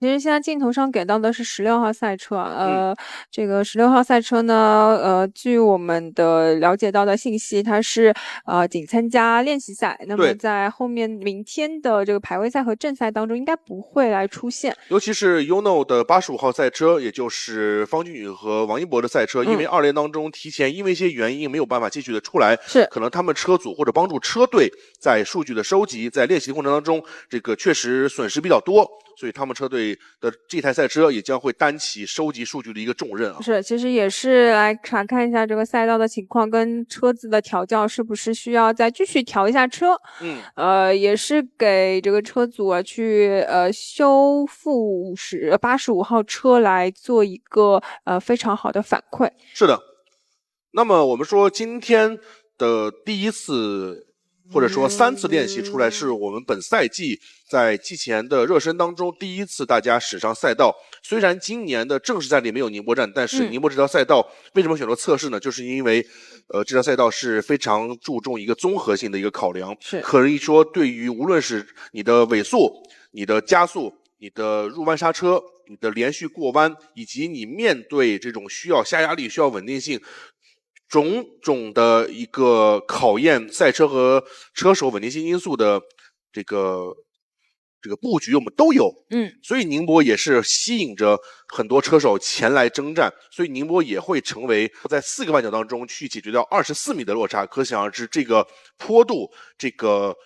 其实现在镜头上给到的是16号赛车，这个16号赛车呢，据我们的了解到的信息，它是仅参加练习赛，那么在后面明天的这个排位赛和正赛当中，应该不会来出现。尤其是 UNO 的85号赛车，也就是方俊宇和王一博的赛车，因为2连当中提前因为一些原因没有办法继续的出来，可能他们车组或者帮助车队在数据的收集，在练习过程当中，这个确实损失比较多。所以他们车队的这台赛车也将会担起收集数据的一个重任啊。是，其实也是来查看一下这个赛道的情况跟车子的调教是不是需要再继续调一下车。也是给这个车组啊去修复85号车来做一个非常好的反馈。是的。那么我们说今天的第一次或者说3次练习出来，是我们本赛季在季前的热身当中第一次大家驶上赛道。虽然今年的正式赛里没有宁波站，但是宁波这条赛道为什么选择测试呢？就是因为这条赛道是非常注重一个综合性的一个考量，可以说对于无论是你的尾速、你的加速、你的入弯刹车、你的连续过弯，以及你面对这种需要下压力、需要稳定性种种的一个考验赛车和车手稳定性因素的这个布局我们都有。所以宁波也是吸引着很多车手前来征战，所以宁波也会成为在4个弯角当中去解决掉24米的落差。可想而知这个坡度，这个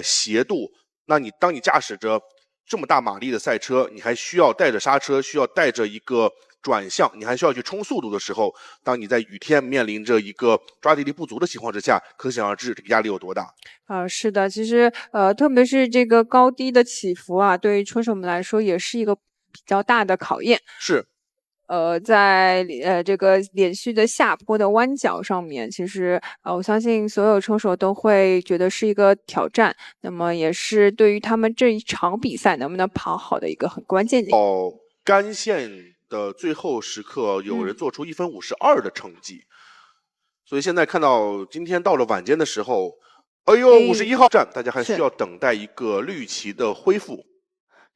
斜度，那当你驾驶着这么大马力的赛车，你还需要带着刹车，需要带着一个转向，你还需要去冲速度的时候，当你在雨天面临着一个抓地力不足的情况之下，可想而知这个压力有多大。是的，其实特别是这个高低的起伏啊，对于车手们来说也是一个比较大的考验。是。在这个连续的下坡的弯角上面，其实我相信所有车手都会觉得是一个挑战，那么也是对于他们这一场比赛能不能跑好的一个很关键的。干线的最后时刻，有人做出1分52的成绩，所以现在看到今天到了晚间的时候，哎呦，51号站大家还需要等待一个绿旗的恢复。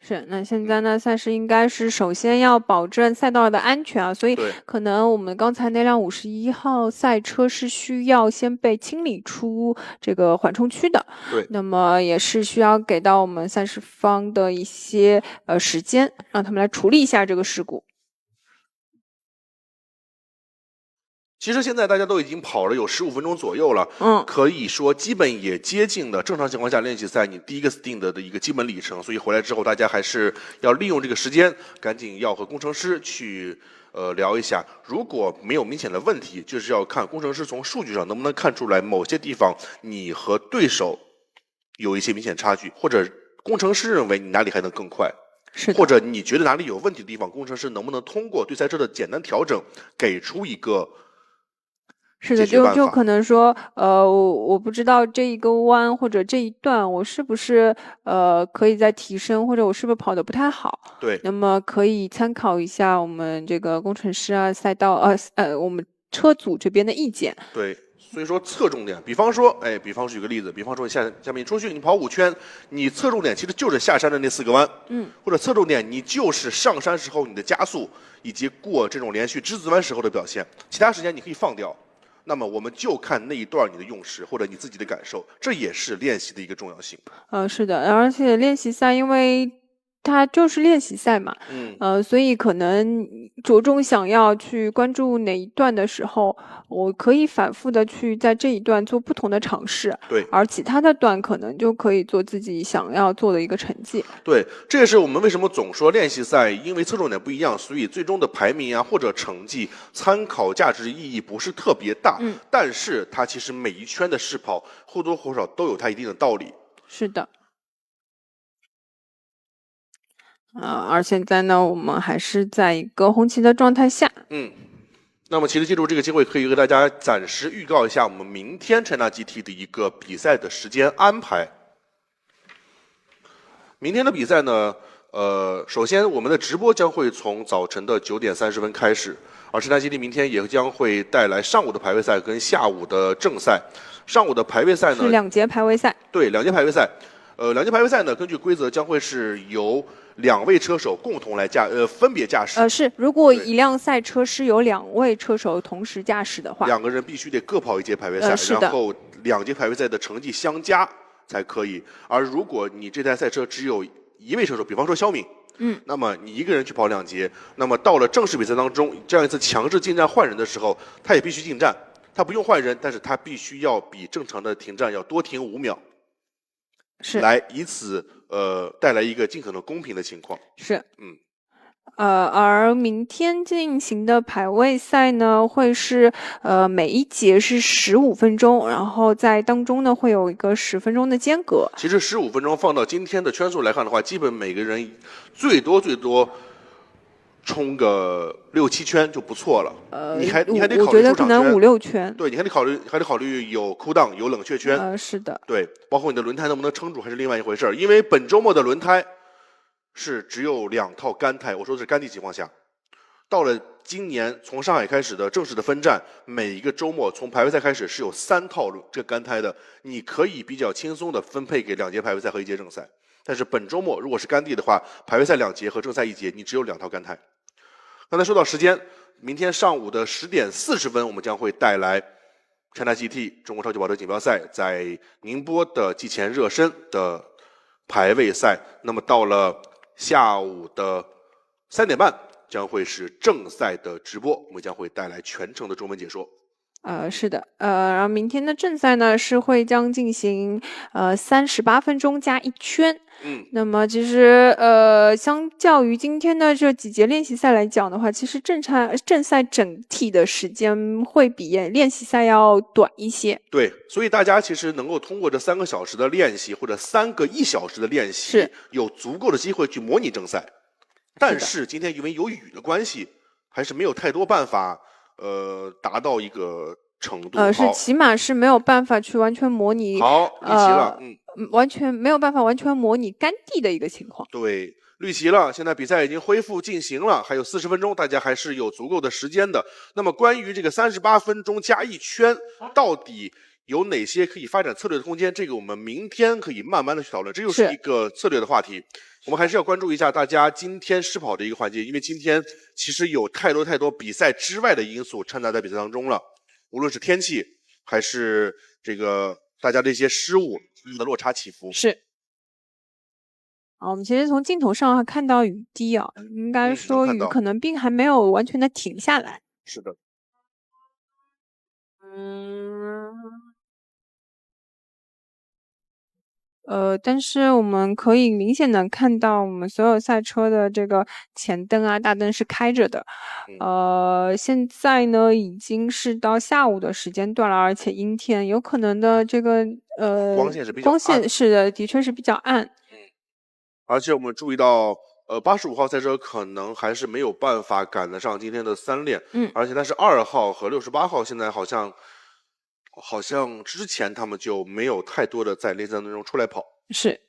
是，那现在呢，赛事应该是首先要保证赛道的安全啊，所以可能我们刚才那辆51号赛车是需要先被清理出这个缓冲区的。那么也是需要给到我们赛事方的一些时间，让他们来处理一下这个事故。其实现在大家都已经跑了有15分钟左右了，可以说基本也接近了正常情况下练习赛你第一个 stint 的一个基本里程，所以回来之后大家还是要利用这个时间，赶紧要和工程师去聊一下。如果没有明显的问题，就是要看工程师从数据上能不能看出来某些地方你和对手有一些明显差距，或者工程师认为你哪里还能更快。或者你觉得哪里有问题的地方，工程师能不能通过对赛车的简单调整给出一个是的，就可能说，我不知道这一个弯或者这一段我是不是可以再提升，或者我是不是跑得不太好。那么可以参考一下我们这个工程师啊、赛道我们车组这边的意见。所以说侧重点，比方说举个例子，比方说下面出去你跑5圈，你侧重点其实就是下山的那4个弯，或者侧重点你就是上山时候你的加速以及过这种连续之字弯时候的表现，其他时间你可以放掉。那么我们就看那一段你的用时或者你自己的感受，这也是练习的一个重要性。是的，而且练习赛因为它就是练习赛嘛，所以可能着重想要去关注哪一段的时候，我可以反复的去在这一段做不同的尝试，而其他的段可能就可以做自己想要做的一个成绩。这也是我们为什么总说练习赛，因为侧重点不一样，所以最终的排名啊或者成绩参考价值意义不是特别大，但是它其实每一圈的试跑或多或少都有它一定的道理。是的。而现在呢，我们还是在一个红旗的状态下。那么其实借助这个机会，可以和大家暂时预告一下我们明天 China GT 的一个比赛的时间安排。明天的比赛呢，首先我们的直播将会从早晨的9点30分开始，而 China GT 明天也将会带来上午的排位赛跟下午的正赛。上午的排位赛呢是2节排位赛，对，2节排位赛。2节排位赛呢，根据规则将会是由2位车手共同来分别驾驶。是，如果一辆赛车是有2位车手同时驾驶的话，2个人必须得各跑1节排位赛，然后2节排位赛的成绩相加才可以。而如果你这台赛车只有1位车手，比方说肖敏，那么你一个人去跑2节，那么到了正式比赛当中，这样一次强制进站换人的时候，他也必须进站，他不用换人，但是他必须要比正常的停站要多停5秒，是来以此带来一个尽可能公平的情况。是，而明天进行的排位赛呢，会是每一节是15分钟，然后在当中呢会有一个10分钟的间隔。其实15分钟放到今天的圈数来看的话，基本每个人最多冲个6、7圈就不错了。你还得考虑出场圈。我觉得可能5、6圈。对，你还得考虑有cool down，有冷却圈。是的。对，包括你的轮胎能不能撑住还是另外一回事儿。因为本周末的轮胎是只有2套干胎，我说的是干地情况下。到了今年从上海开始的正式的分站，每一个周末从排位赛开始是有3套这个干胎的，你可以比较轻松的分配给2节排位赛和1节正赛。但是本周末如果是干地的话，排位赛2节和正赛1节，你只有2套干胎。刚才说到时间，明天上午的10点40分，我们将会带来 China GT 中国超级跑车锦标赛在宁波的季前热身的排位赛。那么到了下午的3点半，将会是正赛的直播，我们将会带来全程的中文解说。是的，然后明天的正赛呢是将进行38分钟加1圈。那么其实相较于今天的这几节练习赛来讲的话，其实正赛整体的时间会比练习赛要短一些。对，所以大家其实能够通过这3个小时的练习，或者3个1小时的练习，有足够的机会去模拟正赛。但是今天因为有雨的关系，还是没有太多办法达到一个程度。是起码是没有办法去完全模拟。好，绿旗了，完全没有办法完全模拟干地的一个情况。对，绿旗了，现在比赛已经恢复进行了，还有40分钟，大家还是有足够的时间的。那么关于这个38分钟加1圈，到底有哪些可以发展策略的空间？这个我们明天可以慢慢的去讨论，这又是一个策略的话题。我们还是要关注一下大家今天试跑的一个环节，因为今天其实有太多比赛之外的因素掺杂在比赛当中了，无论是天气还是这个大家的一些失误的落差起伏。是。我们其实从镜头上看到雨滴啊，应该说雨可能并还没有完全的停下来。是的。但是我们可以明显的看到，我们所有赛车的这个前灯啊、大灯是开着的。现在呢已经是到下午的时间段了，而且阴天，有可能的这个光线是比较暗。光线是的，的确是比较暗。而且我们注意到，85号赛车可能还是没有办法赶得上今天的3练。而且但是2号和68号现在好像之前他们就没有太多的在练习当中出来跑。是。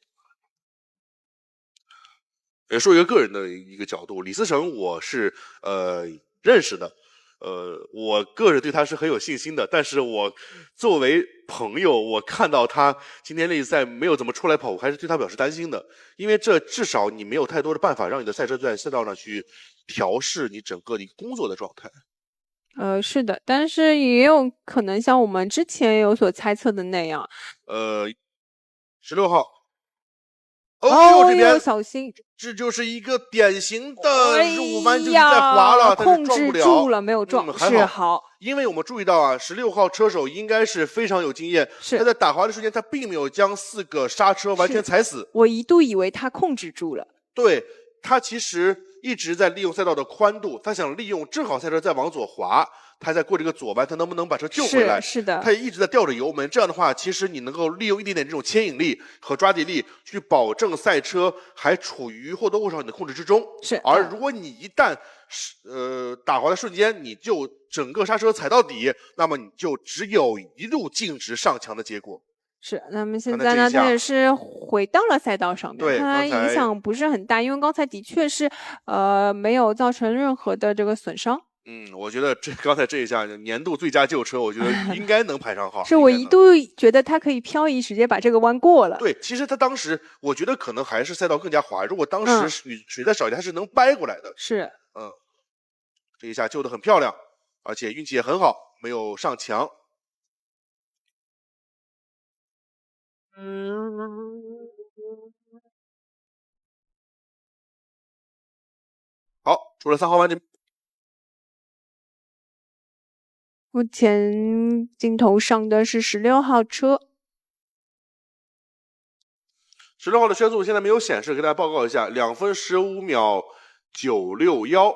说一个个人的一个角度，李思成我是认识的，我个人对他是很有信心的。但是我作为朋友，我看到他今天练习赛没有怎么出来跑，我还是对他表示担心的，因为这至少你没有太多的办法让你的赛车在赛道上去调试你整个的工作的状态。是的，但是也有可能像我们之前有所猜测的那样。16号。这边小心，这就是一个典型的入弯就在滑了，但是撞不了，控制住了没有撞，是好。因为我们注意到啊，16号车手应该是非常有经验，他在打滑的瞬间，他并没有将4个刹车完全踩死。我一度以为他控制住了。对，他其实一直在利用赛道的宽度，他想利用正好赛车再往左滑，他在过这个左弯，他能不能把车救回来？是的，他也一直在吊着油门。这样的话，其实你能够利用一点点这种牵引力和抓地力，去保证赛车还处于或多或少你的控制之中。而如果你一旦打滑的瞬间，你就整个刹车踩到底，那么你就只有一路径直上墙的结果。那么现在呢，他也是回到了赛道上面，它影响不是很大，因为刚才的确是没有造成任何的这个损伤。我觉得刚才这一下年度最佳旧车，我觉得应该能排上号。是我一度觉得它可以漂移，直接把这个弯过了。对，其实它当时我觉得可能还是赛道更加滑，如果当时水再少一点，它是能掰过来的。是，这一下救得很漂亮，而且运气也很好，没有上墙。好，出了3号弯这。目前镜头上的是16号车。16号的圈速现在没有显示，给大家报告一下，2分15秒961，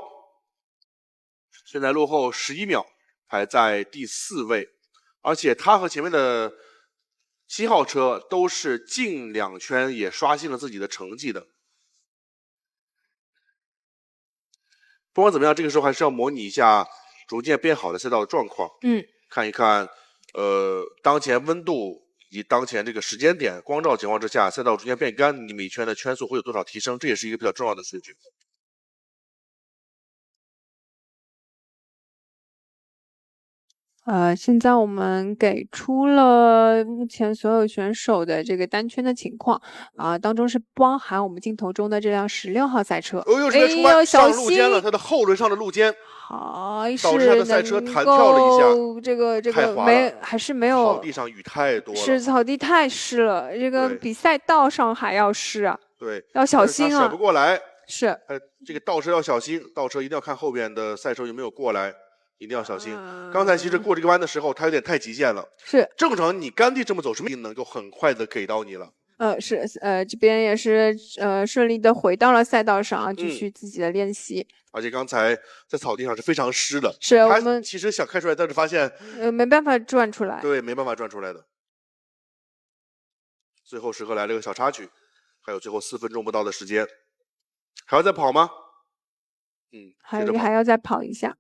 现在落后11秒，排在第4位。而且他和前面的7号车都是近2圈也刷新了自己的成绩的。不管怎么样，这个时候还是要模拟一下逐渐变好的赛道的状况。看一看，当前温度以及当前这个时间点光照情况之下，赛道逐渐变干，你每圈的圈速会有多少提升？这也是一个比较重要的数据。现在我们给出了目前所有选手的这个单圈的情况当中是包含我们镜头中的这辆16号赛车。上路肩了，它的后轮上的路肩。好，导致他的赛车弹跳了一下，这个还是没有。草地上雨太多了，是草地太湿了，这个比赛道上还要湿啊。对，要小心啊。甩不过来。是。这个倒车要小心，倒车一定要看后边的赛车有没有过来，一定要小心。刚才其实过这个弯的时候，他有点太极限了。是。正常你干地这么走，什么能够很快的给到你了？是这边也是顺利的回到了赛道上继续自己的练习。而且刚才在草地上是非常湿的，是我们其实想开出来，但是发现没办法转出来。对，没办法转出来的。最后时刻来了个小插曲，还有最后4分钟不到的时间，还要再跑吗？还要再跑一下。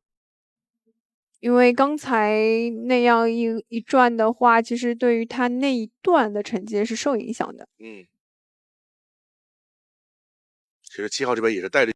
因为刚才那样一转的话，其实对于他那一段的成绩是受影响的。其实7号这边也是带着。